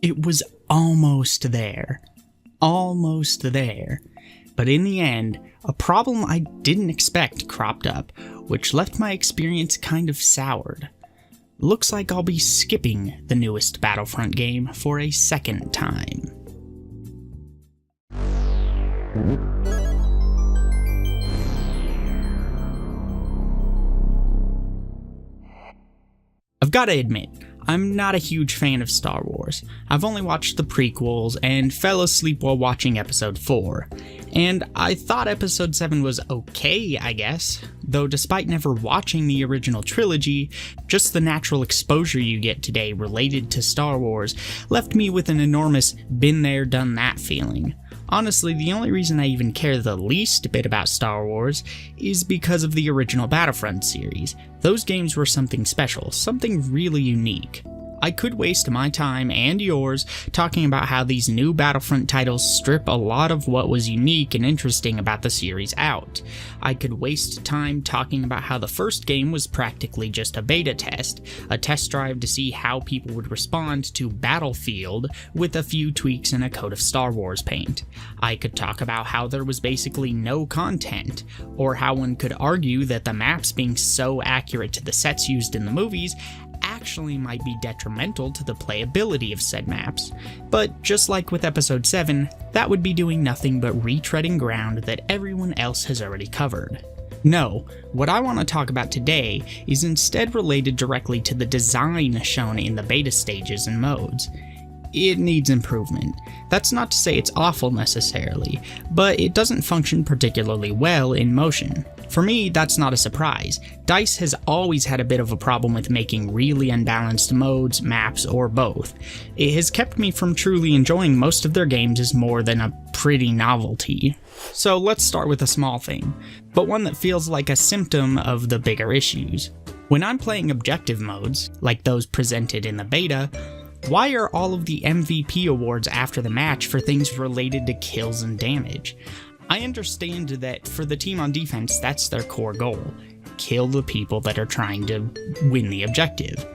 It was almost there. Almost there. But in the end, a problem I didn't expect cropped up, which left my experience kind of soured. Looks like I'll be skipping the newest Battlefront game for a second time. I've gotta admit, I'm not a huge fan of Star Wars. I've only watched the prequels and fell asleep while watching Episode 4. And I thought Episode 7 was okay, I guess, though despite never watching the original trilogy, just the natural exposure you get today related to Star Wars left me with an enormous been there, done that feeling. Honestly, the only reason I even care the least bit about Star Wars is because of the original Battlefront series. Those games were something special, something really unique. I could waste my time and yours talking about how these new Battlefront titles strip a lot of what was unique and interesting about the series out. I could waste time talking about how the first game was practically just a beta test, a test drive to see how people would respond to Battlefield with a few tweaks and a coat of Star Wars paint. I could talk about how there was basically no content, or how one could argue that the maps being so accurate to the sets used in the movies actually might be detrimental to the playability of said maps. But just like with Episode 7, that would be doing nothing but retreading ground that everyone else has already covered. No, what I want to talk about today is instead related directly to the design shown in the beta stages and modes. It needs improvement. That's not to say it's awful necessarily, but it doesn't function particularly well in motion. For me, that's not a surprise. DICE has always had a bit of a problem with making really unbalanced modes, maps, or both. It has kept me from truly enjoying most of their games as more than a pretty novelty. So let's start with a small thing, but one that feels like a symptom of the bigger issues. When I'm playing objective modes, like those presented in the beta, why are all of the MVP awards after the match for things related to kills and damage? I understand that for the team on defense, that's their core goal. Kill the people that are trying to win the objective.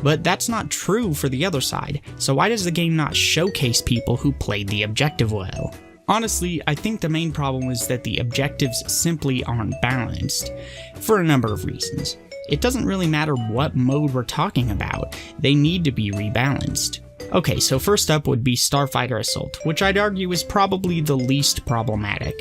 But that's not true for the other side, so why does the game not showcase people who played the objective well? Honestly, I think the main problem is that the objectives simply aren't balanced, for a number of reasons. It doesn't really matter what mode we're talking about, they need to be rebalanced. Okay, so first up would be Starfighter Assault, which I'd argue is probably the least problematic.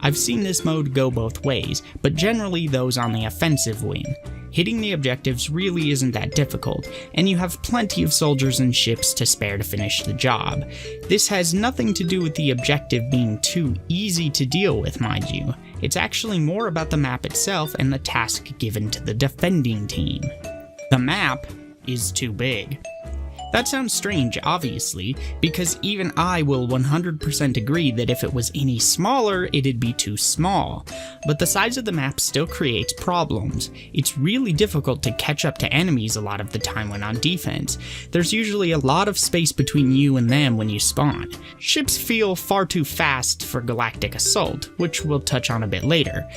I've seen this mode go both ways, but generally those on the offensive win. Hitting the objectives really isn't that difficult, and you have plenty of soldiers and ships to spare to finish the job. This has nothing to do with the objective being too easy to deal with, mind you. It's actually more about the map itself and the task given to the defending team. The map is too big. That sounds strange, obviously, because even I will 100% agree that if it was any smaller, it'd be too small. But the size of the map still creates problems. It's really difficult to catch up to enemies a lot of the time when on defense. There's usually a lot of space between you and them when you spawn. Ships feel far too fast for Galactic Assault, which we'll touch on a bit later.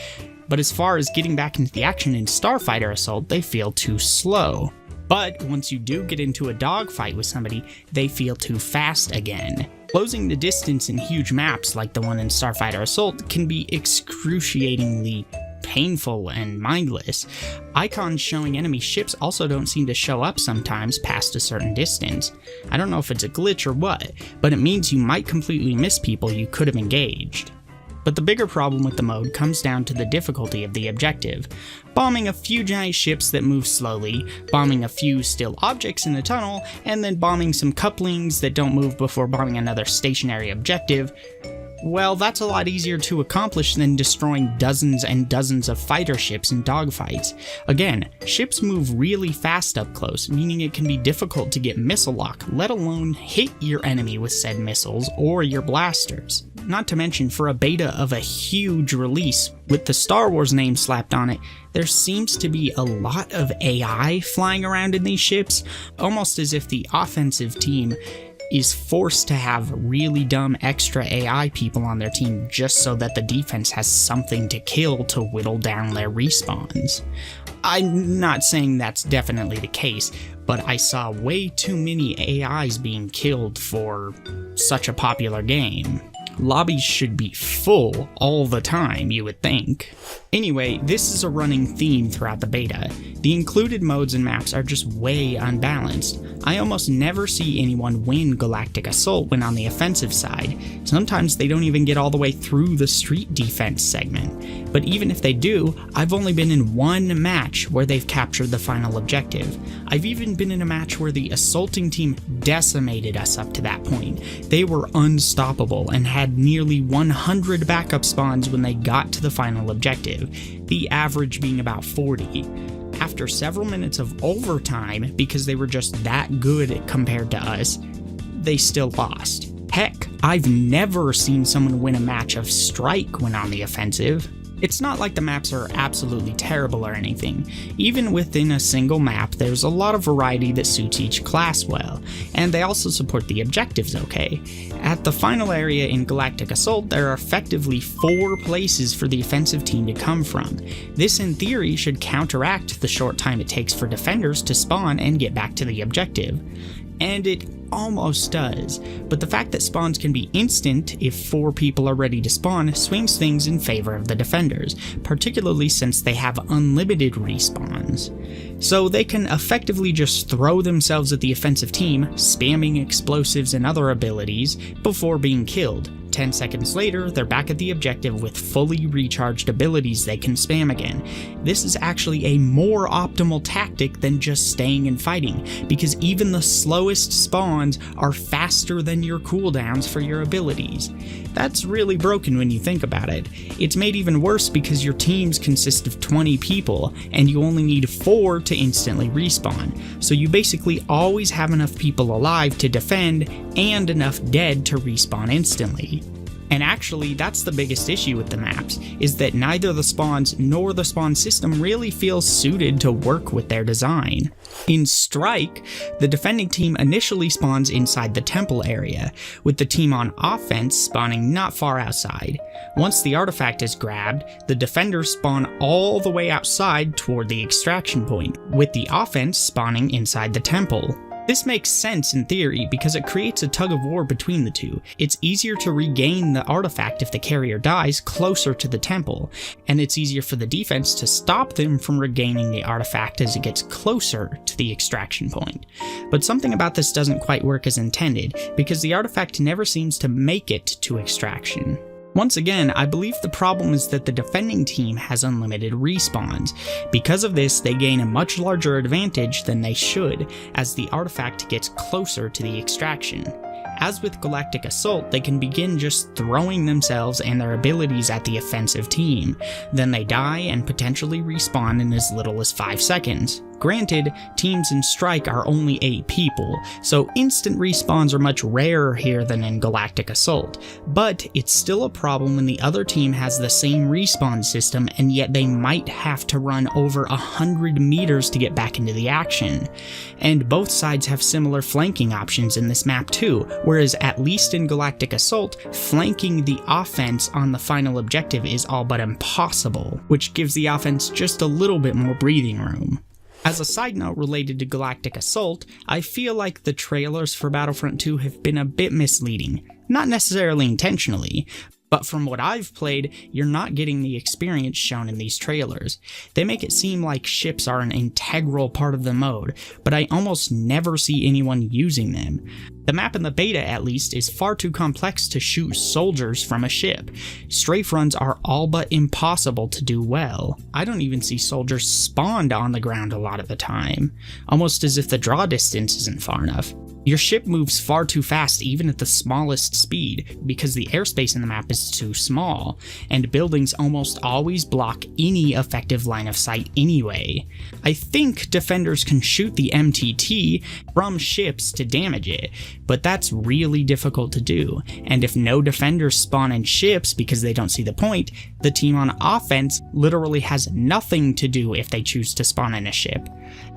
But as far as getting back into the action in Starfighter Assault, they feel too slow. But once you do get into a dogfight with somebody, they feel too fast again. Closing the distance in huge maps like the one in Starfighter Assault can be excruciatingly painful and mindless. Icons showing enemy ships also don't seem to show up sometimes past a certain distance. I don't know if it's a glitch or what, but it means you might completely miss people you could have engaged. But the bigger problem with the mode comes down to the difficulty of the objective. Bombing a few giant ships that move slowly, bombing a few still objects in the tunnel, and then bombing some couplings that don't move before bombing another stationary objective. Well, that's a lot easier to accomplish than destroying dozens and dozens of fighter ships in dogfights. Again, ships move really fast up close, meaning it can be difficult to get missile lock, let alone hit your enemy with said missiles or your blasters. Not to mention, for a beta of a huge release with the Star Wars name slapped on it, there seems to be a lot of AI flying around in these ships, almost as if the offensive team is forced to have really dumb extra AI people on their team just so that the defense has something to kill to whittle down their respawns. I'm not saying that's definitely the case, but I saw way too many AIs being killed for such a popular game. Lobbies should be full all the time, you would think. Anyway, this is a running theme throughout the beta. The included modes and maps are just way unbalanced. I almost never see anyone win Galactic Assault when on the offensive side. Sometimes they don't even get all the way through the street defense segment. But even if they do, I've only been in one match where they've captured the final objective. I've even been in a match where the assaulting team decimated us up to that point. They were unstoppable and had nearly 100 backup spawns when they got to the final objective, the average being about 40. After several minutes of overtime, because they were just that good compared to us, they still lost. Heck, I've never seen someone win a match of Strike when on the offensive. It's not like the maps are absolutely terrible or anything. Even within a single map, there's a lot of variety that suits each class well, and they also support the objectives okay. At the final area in Galactic Assault, there are effectively 4 places for the offensive team to come from. This in theory should counteract the short time it takes for defenders to spawn and get back to the objective. And it almost does, but the fact that spawns can be instant if 4 people are ready to spawn swings things in favor of the defenders, particularly since they have unlimited respawns. So they can effectively just throw themselves at the offensive team, spamming explosives and other abilities, before being killed. 10 seconds later, they're back at the objective with fully recharged abilities they can spam again. This is actually a more optimal tactic than just staying and fighting, because even the slowest spawns are faster than your cooldowns for your abilities. That's really broken when you think about it. It's made even worse because your teams consist of 20 people, and you only need 4 to instantly respawn, so you basically always have enough people alive to defend, and enough dead to respawn instantly. And actually, that's the biggest issue with the maps, is that neither the spawns nor the spawn system really feels suited to work with their design. In Strike, the defending team initially spawns inside the temple area, with the team on offense spawning not far outside. Once the artifact is grabbed, the defenders spawn all the way outside toward the extraction point, with the offense spawning inside the temple. This makes sense in theory because it creates a tug of war between the two. It's easier to regain the artifact if the carrier dies closer to the temple, and it's easier for the defense to stop them from regaining the artifact as it gets closer to the extraction point. But something about this doesn't quite work as intended, because the artifact never seems to make it to extraction. Once again, I believe the problem is that the defending team has unlimited respawns. Because of this, they gain a much larger advantage than they should, as the artifact gets closer to the extraction. As with Galactic Assault, they can begin just throwing themselves and their abilities at the offensive team. Then they die and potentially respawn in as little as 5 seconds. Granted, teams in Strike are only 8 people, so instant respawns are much rarer here than in Galactic Assault, but it's still a problem when the other team has the same respawn system and yet they might have to run over 100 meters to get back into the action. And both sides have similar flanking options in this map too, whereas at least in Galactic Assault, flanking the offense on the final objective is all but impossible, which gives the offense just a little bit more breathing room. As a side note related to Galactic Assault, I feel like the trailers for Battlefront 2 have been a bit misleading. Not necessarily intentionally, but from what I've played, you're not getting the experience shown in these trailers. They make it seem like ships are an integral part of the mode, but I almost never see anyone using them. The map in the beta, at least, is far too complex to shoot soldiers from a ship. Strafe runs are all but impossible to do well. I don't even see soldiers spawned on the ground a lot of the time, almost as if the draw distance isn't far enough. Your ship moves far too fast even at the smallest speed, because the airspace in the map is too small, and buildings almost always block any effective line of sight anyway. I think defenders can shoot the MTT from ships to damage it, but that's really difficult to do, and if no defenders spawn in ships because they don't see the point, the team on offense literally has nothing to do if they choose to spawn in a ship.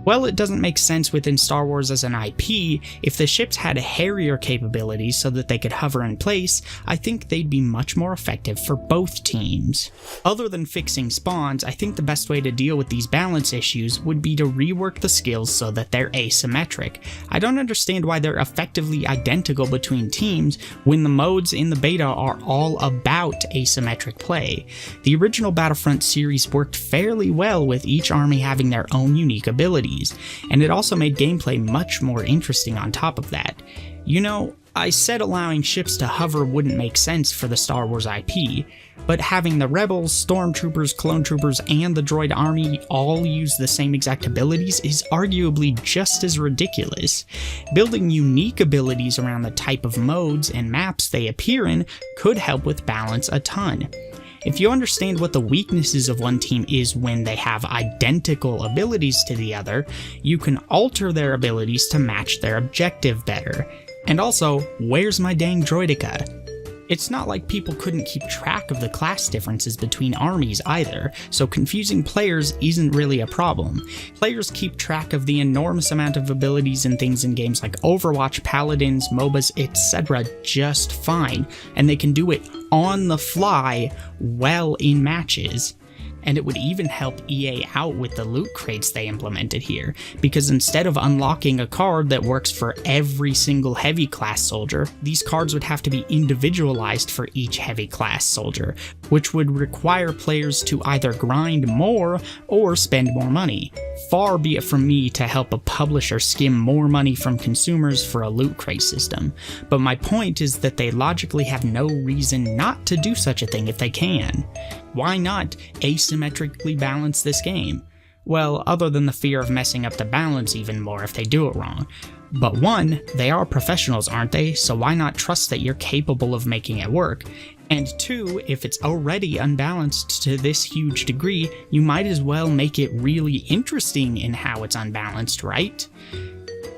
Well, it doesn't make sense within Star Wars as an IP if If the ships had Harrier capabilities so that they could hover in place, I think they'd be much more effective for both teams. Other than fixing spawns, I think the best way to deal with these balance issues would be to rework the skills so that they're asymmetric. I don't understand why they're effectively identical between teams when the modes in the beta are all about asymmetric play. The original Battlefront series worked fairly well with each army having their own unique abilities, and it also made gameplay much more interesting on top of that. You know, I said allowing ships to hover wouldn't make sense for the Star Wars IP, but having the Rebels, Stormtroopers, Clone Troopers, and the droid army all use the same exact abilities is arguably just as ridiculous. Building unique abilities around the type of modes and maps they appear in could help with balance a ton. If you understand what the weaknesses of one team is when they have identical abilities to the other, you can alter their abilities to match their objective better. And also, where's my dang droideka? It's not like people couldn't keep track of the class differences between armies either, so confusing players isn't really a problem. Players keep track of the enormous amount of abilities and things in games like Overwatch, Paladins, MOBAs, etc. just fine, and they can do it on the fly well in matches. And it would even help EA out with the loot crates they implemented here, because instead of unlocking a card that works for every single heavy class soldier, these cards would have to be individualized for each heavy class soldier, which would require players to either grind more or spend more money. Far be it from me to help a publisher skim more money from consumers for a loot crate system, but my point is that they logically have no reason not to do such a thing if they can. Why not asymmetrically balance this game? Well, other than the fear of messing up the balance even more if they do it wrong. But one, they are professionals, aren't they? So why not trust that you're capable of making it work? And two, if it's already unbalanced to this huge degree, you might as well make it really interesting in how it's unbalanced, right?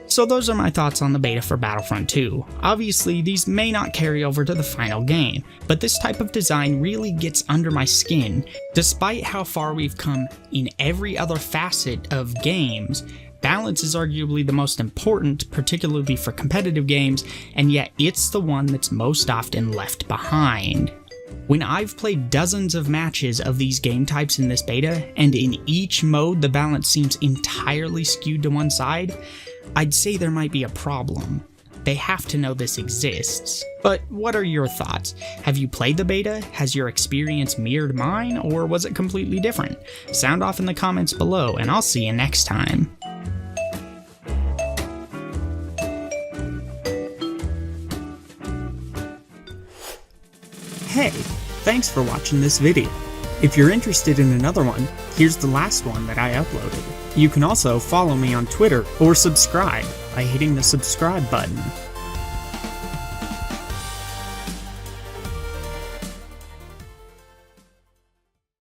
So those are my thoughts on the beta for Battlefront 2. Obviously, these may not carry over to the final game, but this type of design really gets under my skin. Despite how far we've come in every other facet of games, balance is arguably the most important, particularly for competitive games, and yet it's the one that's most often left behind. When I've played dozens of matches of these game types in this beta, and in each mode the balance seems entirely skewed to one side, I'd say there might be a problem. They have to know this exists. But what are your thoughts? Have you played the beta? Has your experience mirrored mine, or was it completely different? Sound off in the comments below, and I'll see you next time. Hey, thanks for watching this video. If you're interested in another one, here's the last one that I uploaded. You can also follow me on Twitter or subscribe by hitting the subscribe button.